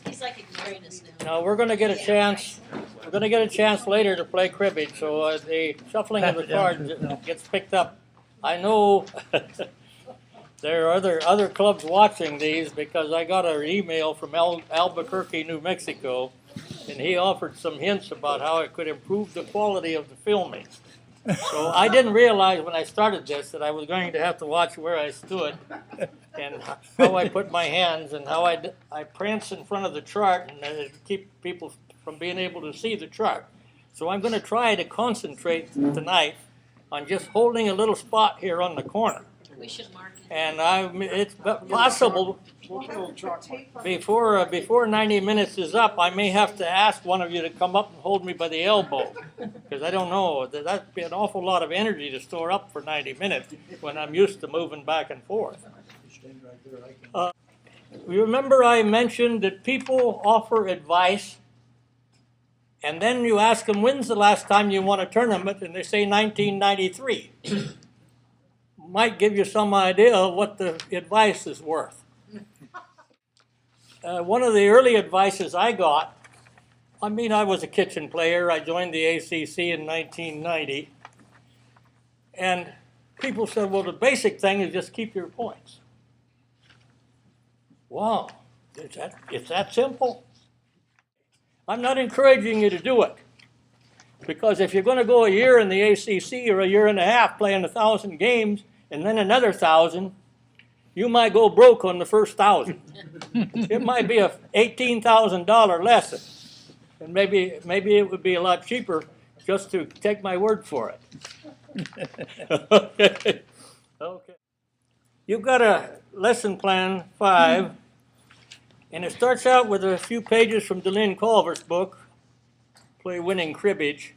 He's like ignoring us now. Now we're going to get a chance. We're going to get a chance later to play cribbage, so the shuffling of the cards gets picked up. I know there are other clubs watching these because I got an email from Albuquerque, New Mexico, and he offered some hints about how it could improve the quality of the filming. So I didn't realize when I started this that I was going to have to watch where I stood and how I put my hands and how I prance in front of the chart and keep people from being able to see the chart. So I'm going to try to concentrate tonight on just holding a little spot here on the corner. We should mark it. And it's possible before 90 minutes is up, I may have to ask one of you to come up and hold me by the elbow, because I don't know, that'd be an awful lot of energy to store up for 90 minutes when I'm used to moving back and forth. You remember I mentioned that people offer advice, and then you ask them, when's the last time you won a tournament, and they say 1993. Might give you some idea of what the advice is worth. One of the early advices I got, I was a kitchen player. I joined the ACC in 1990. And people said, well, the basic thing is just keep your points. Wow, it's that simple? I'm not encouraging you to do it. Because if you're going to go a year in the ACC or a year and a half playing 1,000 games, and then another 1,000, you might go broke on the first 1,000. It might be a $18,000 lesson. And maybe it would be a lot cheaper just to take my word for it. Okay. You've got a lesson plan 5, and it starts out with a few pages from Delynn Culver's book, Play Winning Cribbage.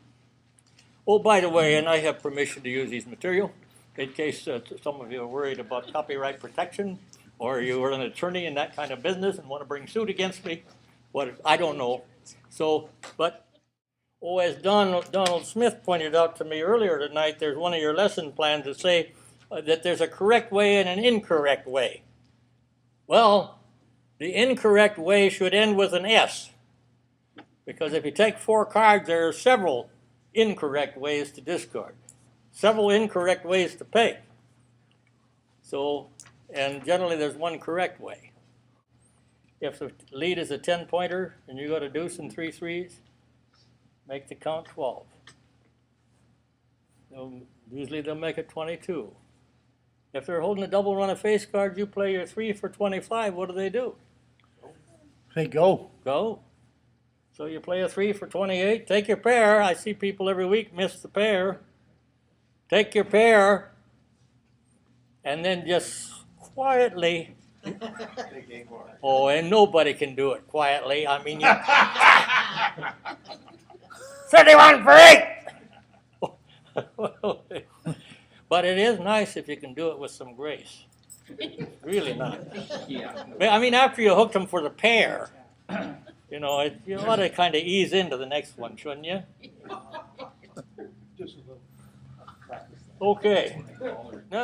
Oh, by the way, and I have permission to use these material, in case some of you are worried about copyright protection, or you are an attorney in that kind of business and want to bring suit against me. I don't know. So, but, as Donald Smith pointed out to me earlier tonight, there's one of your lesson plans that say that there's a correct way and an incorrect way. Well, the incorrect way should end with an S, because if you take 4 cards, there are several incorrect ways to discard. Several incorrect ways to pay. So, and generally there's one correct way. If the lead is a 10-pointer and you got a deuce and 3 threes, make the count 12. Usually they'll make it 22. If they're holding a double run of face cards, you play your 3 for 25, what do? Say go. Go. So you play a 3 for 28, take your pair. I see people every week miss the pair. Take your pair, and then just quietly. Oh, and nobody can do it quietly. I mean, 31 for 8! But it is nice if you can do it with some grace. Really nice. I mean, after you hooked them for the pair, you ought to kind of ease into the next one, shouldn't you? Just a little. Okay. Now.